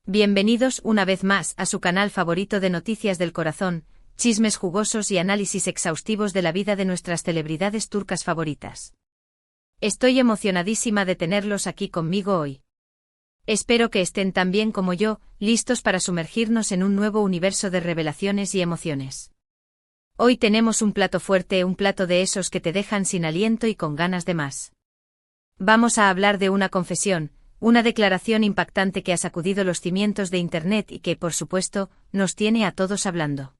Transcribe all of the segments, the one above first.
Bienvenidos una vez más a su canal favorito de noticias del corazón, chismes jugosos y análisis exhaustivos de la vida de nuestras celebridades turcas favoritas. Estoy emocionadísima de tenerlos aquí conmigo hoy. Espero que estén tan bien como yo, listos para sumergirnos en un nuevo universo de revelaciones y emociones. Hoy tenemos un plato fuerte, un plato de esos que te dejan sin aliento y con ganas de más. Vamos a hablar de una confesión, una declaración impactante que ha sacudido los cimientos de Internet y que, por supuesto, nos tiene a todos hablando.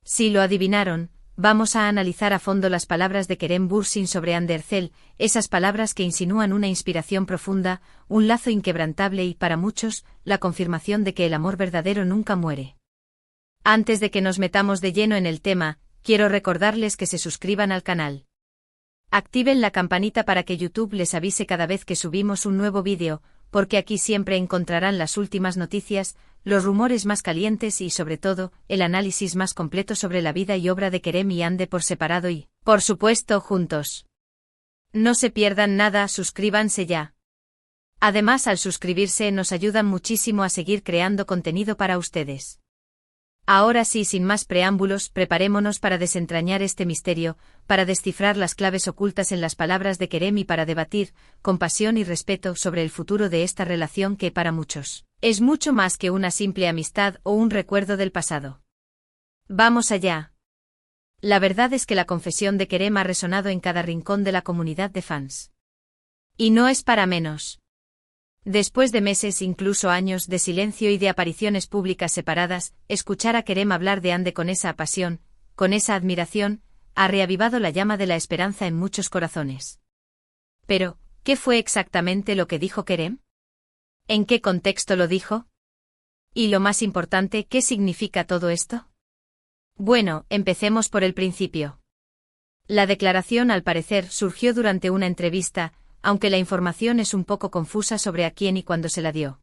Si lo adivinaron, vamos a analizar a fondo las palabras de Kerem Bürsin sobre Hande Erçel, esas palabras que insinúan una inspiración profunda, un lazo inquebrantable y, para muchos, la confirmación de que el amor verdadero nunca muere. Antes de que nos metamos de lleno en el tema, quiero recordarles que se suscriban al canal. Activen la campanita para que YouTube les avise cada vez que subimos un nuevo vídeo, porque aquí siempre encontrarán las últimas noticias, los rumores más calientes y, sobre todo, el análisis más completo sobre la vida y obra de Kerem y Hande por separado y, por supuesto, juntos. No se pierdan nada, suscríbanse ya. Además, al suscribirse nos ayudan muchísimo a seguir creando contenido para ustedes. Ahora sí, sin más preámbulos, preparémonos para desentrañar este misterio, para descifrar las claves ocultas en las palabras de Kerem y para debatir, con pasión y respeto, sobre el futuro de esta relación que, para muchos, es mucho más que una simple amistad o un recuerdo del pasado. ¡Vamos allá! La verdad es que la confesión de Kerem ha resonado en cada rincón de la comunidad de fans. Y no es para menos. Después de meses, incluso años, de silencio y de apariciones públicas separadas, escuchar a Kerem hablar de Hande con esa pasión, con esa admiración, ha reavivado la llama de la esperanza en muchos corazones. Pero, ¿qué fue exactamente lo que dijo Kerem? ¿En qué contexto lo dijo? Y lo más importante, ¿qué significa todo esto? Bueno, empecemos por el principio. La declaración, al parecer, surgió durante una entrevista, aunque la información es un poco confusa sobre a quién y cuándo se la dio.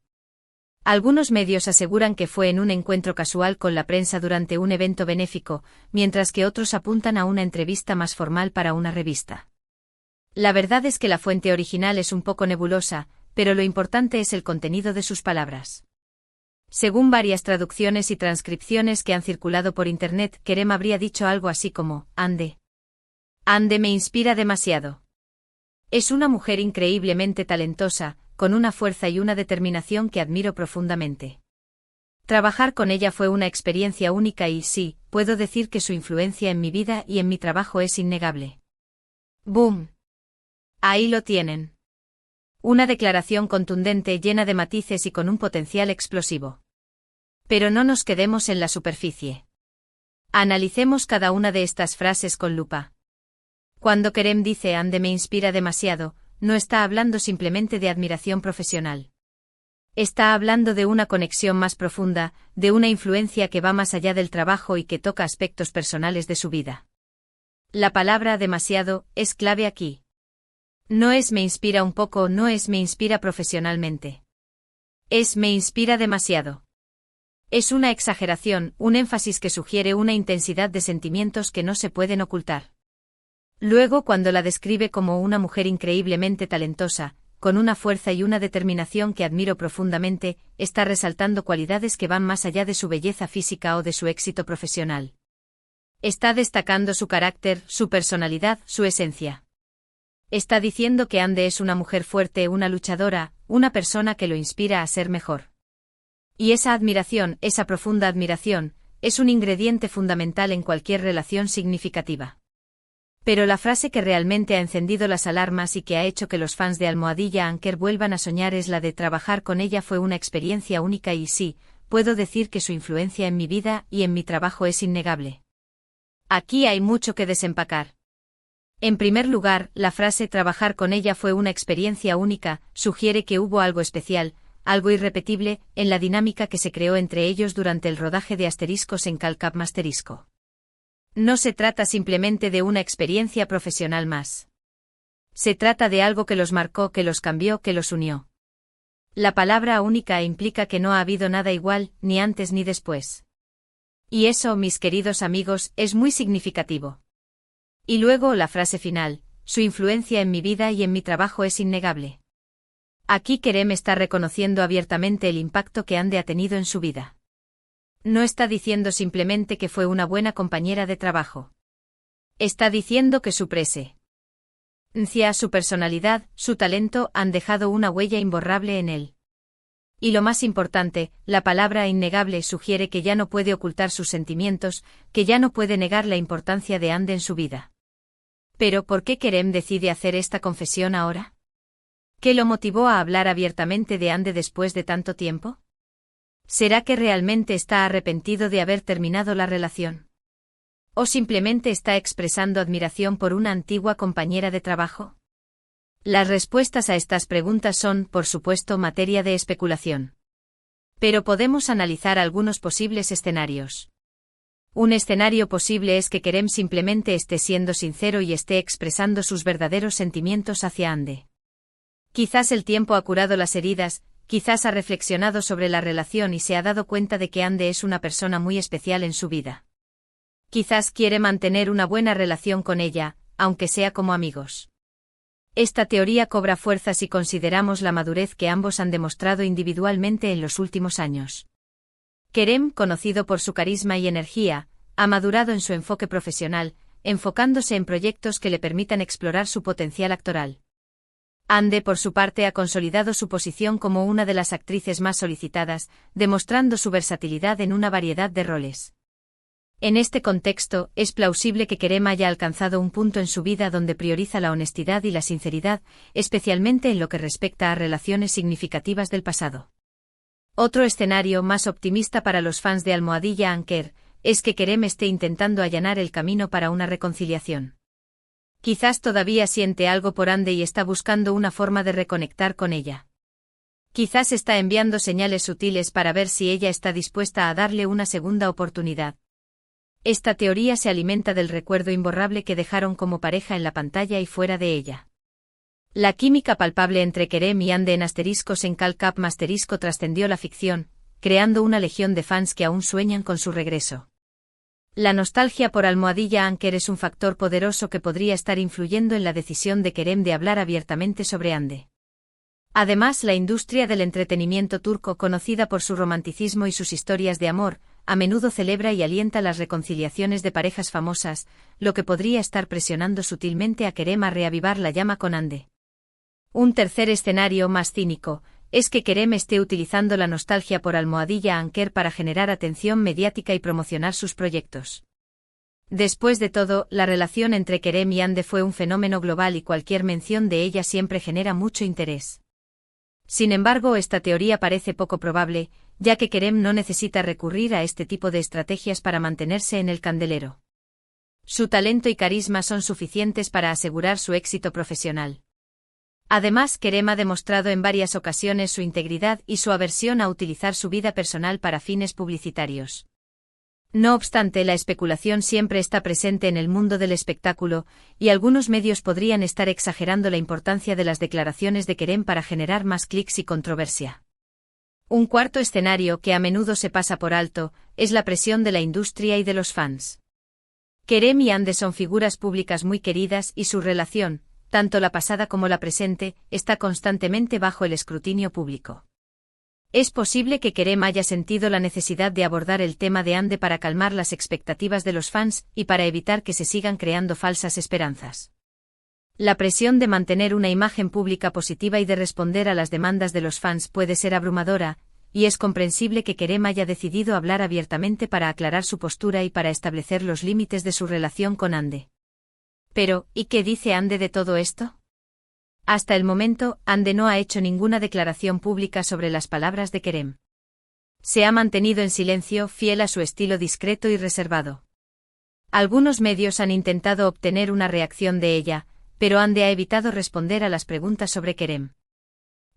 Algunos medios aseguran que fue en un encuentro casual con la prensa durante un evento benéfico, mientras que otros apuntan a una entrevista más formal para una revista. La verdad es que la fuente original es un poco nebulosa, pero lo importante es el contenido de sus palabras. Según varias traducciones y transcripciones que han circulado por Internet, Kerem habría dicho algo así como: Hande me inspira demasiado. Es una mujer increíblemente talentosa, con una fuerza y una determinación que admiro profundamente. Trabajar con ella fue una experiencia única y sí, puedo decir que su influencia en mi vida y en mi trabajo es innegable. ¡Boom! Ahí lo tienen. Una declaración contundente, llena de matices y con un potencial explosivo. Pero no nos quedemos en la superficie. Analicemos cada una de estas frases con lupa. Cuando Kerem dice Hande me inspira demasiado, no está hablando simplemente de admiración profesional. Está hablando de una conexión más profunda, de una influencia que va más allá del trabajo y que toca aspectos personales de su vida. La palabra demasiado es clave aquí. No es me inspira un poco, no es me inspira profesionalmente. Es me inspira demasiado. Es una exageración, un énfasis que sugiere una intensidad de sentimientos que no se pueden ocultar. Luego, cuando la describe como una mujer increíblemente talentosa, con una fuerza y una determinación que admiro profundamente, está resaltando cualidades que van más allá de su belleza física o de su éxito profesional. Está destacando su carácter, su personalidad, su esencia. Está diciendo que Hande es una mujer fuerte, una luchadora, una persona que lo inspira a ser mejor. Y esa admiración, esa profunda admiración, es un ingrediente fundamental en cualquier relación significativa. Pero la frase que realmente ha encendido las alarmas y que ha hecho que los fans de Almohadilla Anker vuelvan a soñar es la de trabajar con ella fue una experiencia única y sí, puedo decir que su influencia en mi vida y en mi trabajo es innegable. Aquí hay mucho que desempacar. En primer lugar, la frase trabajar con ella fue una experiencia única sugiere que hubo algo especial, algo irrepetible, en la dinámica que se creó entre ellos durante el rodaje de Asteriscos en Calcap Masterisco. No se trata simplemente de una experiencia profesional más. Se trata de algo que los marcó, que los cambió, que los unió. La palabra única implica que no ha habido nada igual, ni antes ni después. Y eso, mis queridos amigos, es muy significativo. Y luego la frase final, su influencia en mi vida y en mi trabajo es innegable. Aquí Kerem está reconociendo abiertamente el impacto que Ande ha tenido en su vida. No está diciendo simplemente que fue una buena compañera de trabajo. Está diciendo que su presencia, su personalidad, su talento han dejado una huella imborrable en él. Y lo más importante, la palabra innegable sugiere que ya no puede ocultar sus sentimientos, que ya no puede negar la importancia de Ande en su vida. Pero ¿por qué Kerem decide hacer esta confesión ahora? ¿Qué lo motivó a hablar abiertamente de Ande después de tanto tiempo? ¿Será que realmente está arrepentido de haber terminado la relación? ¿O simplemente está expresando admiración por una antigua compañera de trabajo? Las respuestas a estas preguntas son, por supuesto, materia de especulación. Pero podemos analizar algunos posibles escenarios. Un escenario posible es que Kerem simplemente esté siendo sincero y esté expresando sus verdaderos sentimientos hacia Ande. Quizás el tiempo ha curado las heridas, quizás ha reflexionado sobre la relación y se ha dado cuenta de que Ande es una persona muy especial en su vida. Quizás quiere mantener una buena relación con ella, aunque sea como amigos. Esta teoría cobra fuerza si consideramos la madurez que ambos han demostrado individualmente en los últimos años. Kerem, conocido por su carisma y energía, ha madurado en su enfoque profesional, enfocándose en proyectos que le permitan explorar su potencial actoral. Ande, por su parte, ha consolidado su posición como una de las actrices más solicitadas, demostrando su versatilidad en una variedad de roles. En este contexto, es plausible que Kerem haya alcanzado un punto en su vida donde prioriza la honestidad y la sinceridad, especialmente en lo que respecta a relaciones significativas del pasado. Otro escenario más optimista para los fans de Almohadilla Anker es que Kerem esté intentando allanar el camino para una reconciliación. Quizás todavía siente algo por Ande y está buscando una forma de reconectar con ella. Quizás está enviando señales sutiles para ver si ella está dispuesta a darle una segunda oportunidad. Esta teoría se alimenta del recuerdo imborrable que dejaron como pareja en la pantalla y fuera de ella. La química palpable entre Kerem y Ande en asteriscos en Calcap Masterisco trascendió la ficción, creando una legión de fans que aún sueñan con su regreso. La nostalgia por Almohadilla Anker es un factor poderoso que podría estar influyendo en la decisión de Kerem de hablar abiertamente sobre Ande. Además, la industria del entretenimiento turco, conocida por su romanticismo y sus historias de amor, a menudo celebra y alienta las reconciliaciones de parejas famosas, lo que podría estar presionando sutilmente a Kerem a reavivar la llama con Ande. Un tercer escenario más cínico es que Kerem esté utilizando la nostalgia por Almohadilla Anker para generar atención mediática y promocionar sus proyectos. Después de todo, la relación entre Kerem y Ande fue un fenómeno global y cualquier mención de ella siempre genera mucho interés. Sin embargo, esta teoría parece poco probable, ya que Kerem no necesita recurrir a este tipo de estrategias para mantenerse en el candelero. Su talento y carisma son suficientes para asegurar su éxito profesional. Además, Kerem ha demostrado en varias ocasiones su integridad y su aversión a utilizar su vida personal para fines publicitarios. No obstante, la especulación siempre está presente en el mundo del espectáculo, y algunos medios podrían estar exagerando la importancia de las declaraciones de Kerem para generar más clics y controversia. Un cuarto escenario que a menudo se pasa por alto es la presión de la industria y de los fans. Kerem y Ande son figuras públicas muy queridas y su relación, tanto la pasada como la presente, está constantemente bajo el escrutinio público. Es posible que Kerem haya sentido la necesidad de abordar el tema de Ande para calmar las expectativas de los fans y para evitar que se sigan creando falsas esperanzas. La presión de mantener una imagen pública positiva y de responder a las demandas de los fans puede ser abrumadora, y es comprensible que Kerem haya decidido hablar abiertamente para aclarar su postura y para establecer los límites de su relación con Ande. Pero, ¿y qué dice Ande de todo esto? Hasta el momento, Ande no ha hecho ninguna declaración pública sobre las palabras de Kerem. Se ha mantenido en silencio, fiel a su estilo discreto y reservado. Algunos medios han intentado obtener una reacción de ella, pero Ande ha evitado responder a las preguntas sobre Kerem.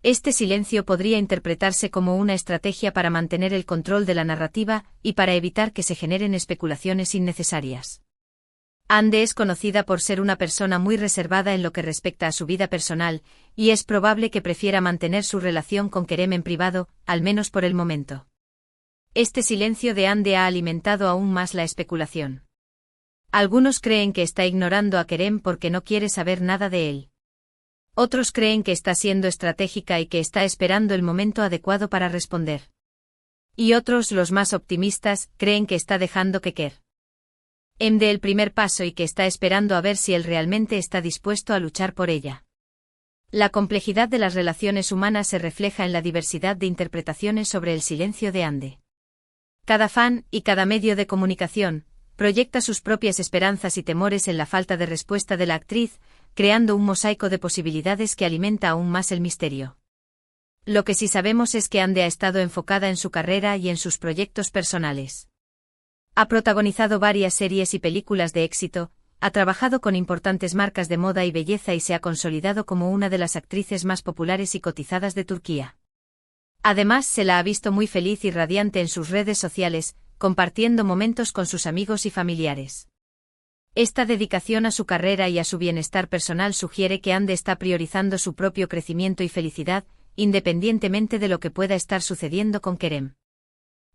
Este silencio podría interpretarse como una estrategia para mantener el control de la narrativa y para evitar que se generen especulaciones innecesarias. Ande es conocida por ser una persona muy reservada en lo que respecta a su vida personal, y es probable que prefiera mantener su relación con Kerem en privado, al menos por el momento. Este silencio de Ande ha alimentado aún más la especulación. Algunos creen que está ignorando a Kerem porque no quiere saber nada de él. Otros creen que está siendo estratégica y que está esperando el momento adecuado para responder. Y otros, los más optimistas, creen que está dejando que Kerem dé el primer paso y que está esperando a ver si él realmente está dispuesto a luchar por ella. La complejidad de las relaciones humanas se refleja en la diversidad de interpretaciones sobre el silencio de Ande. Cada fan, y cada medio de comunicación, proyecta sus propias esperanzas y temores en la falta de respuesta de la actriz, creando un mosaico de posibilidades que alimenta aún más el misterio. Lo que sí sabemos es que Ande ha estado enfocada en su carrera y en sus proyectos personales. Ha protagonizado varias series y películas de éxito, ha trabajado con importantes marcas de moda y belleza y se ha consolidado como una de las actrices más populares y cotizadas de Turquía. Además, se la ha visto muy feliz y radiante en sus redes sociales, compartiendo momentos con sus amigos y familiares. Esta dedicación a su carrera y a su bienestar personal sugiere que Ande está priorizando su propio crecimiento y felicidad, independientemente de lo que pueda estar sucediendo con Kerem.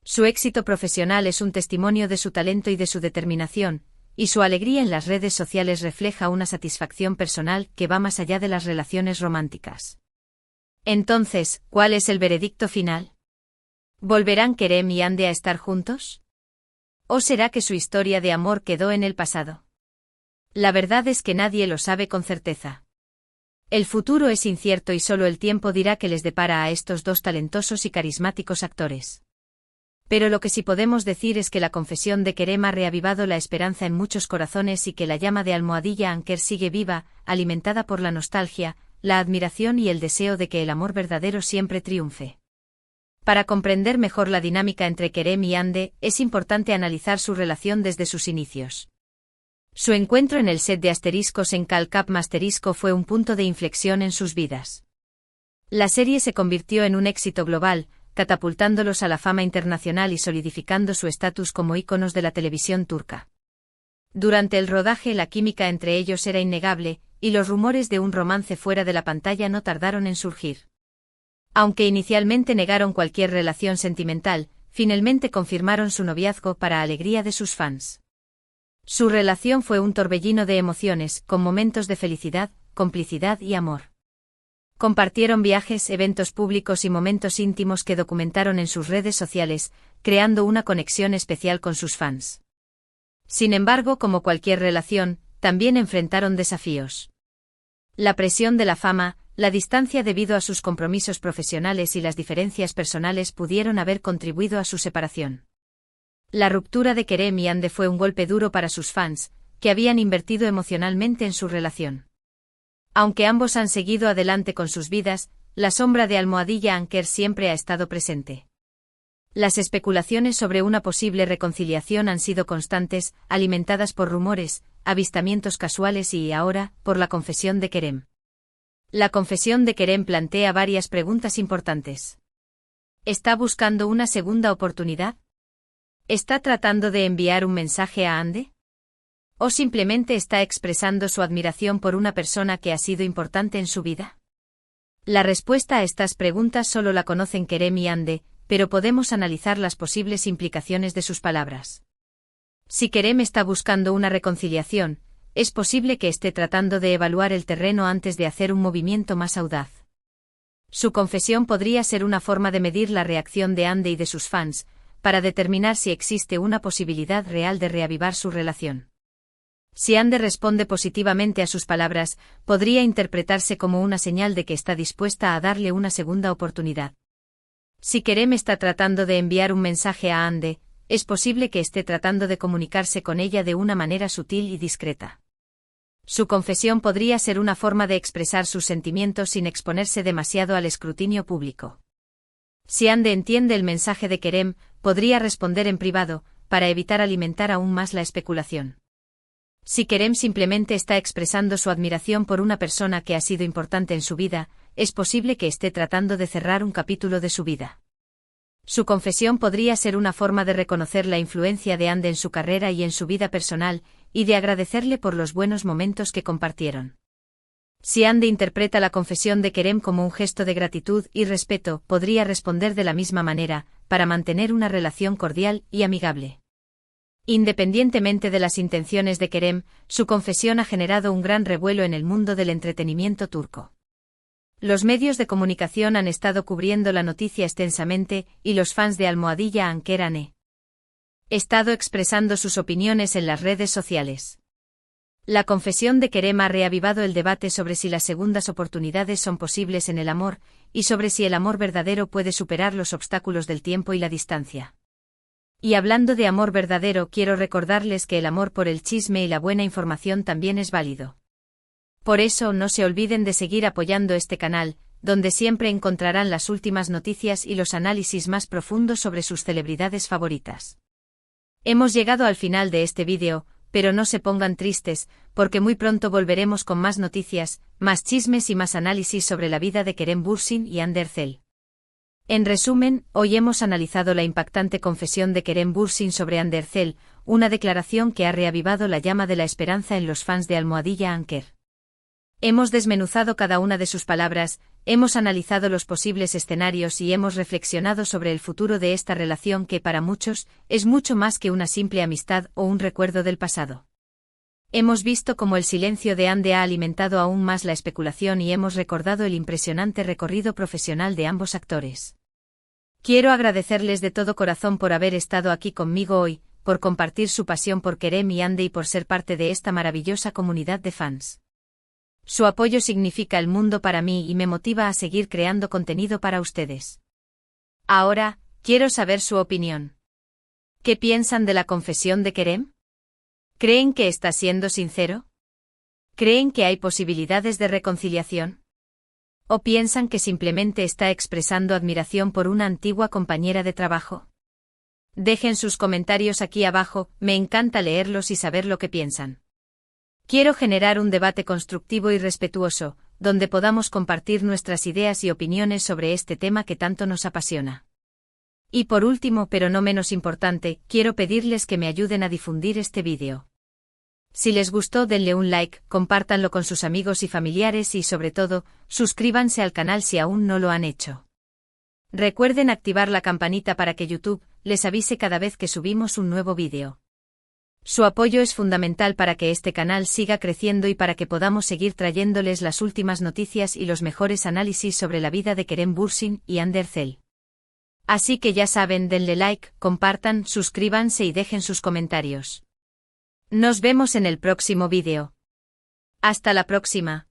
Su éxito profesional es un testimonio de su talento y de su determinación, y su alegría en las redes sociales refleja una satisfacción personal que va más allá de las relaciones románticas. Entonces, ¿cuál es el veredicto final? ¿Volverán Kerem y Ande a estar juntos? ¿O será que su historia de amor quedó en el pasado? La verdad es que nadie lo sabe con certeza. El futuro es incierto y solo el tiempo dirá qué les depara a estos dos talentosos y carismáticos actores. Pero lo que sí podemos decir es que la confesión de Kerem ha reavivado la esperanza en muchos corazones y que la llama de Almohadilla Anker sigue viva, alimentada por la nostalgia, la admiración y el deseo de que el amor verdadero siempre triunfe. Para comprender mejor la dinámica entre Kerem y Ande, es importante analizar su relación desde sus inicios. Su encuentro en el set de Asteriscos en Calcap Masterisco fue un punto de inflexión en sus vidas. La serie se convirtió en un éxito global, catapultándolos a la fama internacional y solidificando su estatus como íconos de la televisión turca. Durante el rodaje la química entre ellos era innegable, y los rumores de un romance fuera de la pantalla no tardaron en surgir. Aunque inicialmente negaron cualquier relación sentimental, finalmente confirmaron su noviazgo para alegría de sus fans. Su relación fue un torbellino de emociones, con momentos de felicidad, complicidad y amor. Compartieron viajes, eventos públicos y momentos íntimos que documentaron en sus redes sociales, creando una conexión especial con sus fans. Sin embargo, como cualquier relación, también enfrentaron desafíos. La presión de la fama, la distancia debido a sus compromisos profesionales y las diferencias personales pudieron haber contribuido a su separación. La ruptura de Kerem y Ande fue un golpe duro para sus fans, que habían invertido emocionalmente en su relación. Aunque ambos han seguido adelante con sus vidas, la sombra de Almohadilla Anker siempre ha estado presente. Las especulaciones sobre una posible reconciliación han sido constantes, alimentadas por rumores, avistamientos casuales y, ahora, por la confesión de Kerem. La confesión de Kerem plantea varias preguntas importantes. ¿Está buscando una segunda oportunidad? ¿Está tratando de enviar un mensaje a Ande? ¿O simplemente está expresando su admiración por una persona que ha sido importante en su vida? La respuesta a estas preguntas solo la conocen Kerem y Ande, pero podemos analizar las posibles implicaciones de sus palabras. Si Kerem está buscando una reconciliación, es posible que esté tratando de evaluar el terreno antes de hacer un movimiento más audaz. Su confesión podría ser una forma de medir la reacción de Ande y de sus fans, para determinar si existe una posibilidad real de reavivar su relación. Si Ande responde positivamente a sus palabras, podría interpretarse como una señal de que está dispuesta a darle una segunda oportunidad. Si Kerem está tratando de enviar un mensaje a Ande, es posible que esté tratando de comunicarse con ella de una manera sutil y discreta. Su confesión podría ser una forma de expresar sus sentimientos sin exponerse demasiado al escrutinio público. Si Ande entiende el mensaje de Kerem, podría responder en privado, para evitar alimentar aún más la especulación. Si Kerem simplemente está expresando su admiración por una persona que ha sido importante en su vida, es posible que esté tratando de cerrar un capítulo de su vida. Su confesión podría ser una forma de reconocer la influencia de Ande en su carrera y en su vida personal, y de agradecerle por los buenos momentos que compartieron. Si Ande interpreta la confesión de Kerem como un gesto de gratitud y respeto, podría responder de la misma manera, para mantener una relación cordial y amigable. Independientemente de las intenciones de Kerem, su confesión ha generado un gran revuelo en el mundo del entretenimiento turco. Los medios de comunicación han estado cubriendo la noticia extensamente y los fans de Almohadilla Anker han estado expresando sus opiniones en las redes sociales. La confesión de Kerem ha reavivado el debate sobre si las segundas oportunidades son posibles en el amor, y sobre si el amor verdadero puede superar los obstáculos del tiempo y la distancia. Y hablando de amor verdadero, quiero recordarles que el amor por el chisme y la buena información también es válido. Por eso no se olviden de seguir apoyando este canal, donde siempre encontrarán las últimas noticias y los análisis más profundos sobre sus celebridades favoritas. Hemos llegado al final de este vídeo, pero no se pongan tristes, porque muy pronto volveremos con más noticias, más chismes y más análisis sobre la vida de Kerem Bürsin y Hande Erçel. En resumen, hoy hemos analizado la impactante confesión de Kerem Bürsin sobre Hande Erçel, una declaración que ha reavivado la llama de la esperanza en los fans de Almohadilla Anker. Hemos desmenuzado cada una de sus palabras, hemos analizado los posibles escenarios y hemos reflexionado sobre el futuro de esta relación que para muchos es mucho más que una simple amistad o un recuerdo del pasado. Hemos visto cómo el silencio de Hande ha alimentado aún más la especulación y hemos recordado el impresionante recorrido profesional de ambos actores. Quiero agradecerles de todo corazón por haber estado aquí conmigo hoy, por compartir su pasión por Kerem y Hande y por ser parte de esta maravillosa comunidad de fans. Su apoyo significa el mundo para mí y me motiva a seguir creando contenido para ustedes. Ahora, quiero saber su opinión. ¿Qué piensan de la confesión de Kerem? ¿Creen que está siendo sincero? ¿Creen que hay posibilidades de reconciliación? ¿O piensan que simplemente está expresando admiración por una antigua compañera de trabajo? Dejen sus comentarios aquí abajo, me encanta leerlos y saber lo que piensan. Quiero generar un debate constructivo y respetuoso, donde podamos compartir nuestras ideas y opiniones sobre este tema que tanto nos apasiona. Y por último, pero no menos importante, quiero pedirles que me ayuden a difundir este vídeo. Si les gustó, denle un like, compártanlo con sus amigos y familiares y sobre todo, suscríbanse al canal si aún no lo han hecho. Recuerden activar la campanita para que YouTube les avise cada vez que subimos un nuevo vídeo. Su apoyo es fundamental para que este canal siga creciendo y para que podamos seguir trayéndoles las últimas noticias y los mejores análisis sobre la vida de Kerem Bürsin y Hande Erçel. Así que ya saben, denle like, compartan, suscríbanse y dejen sus comentarios. Nos vemos en el próximo vídeo. Hasta la próxima.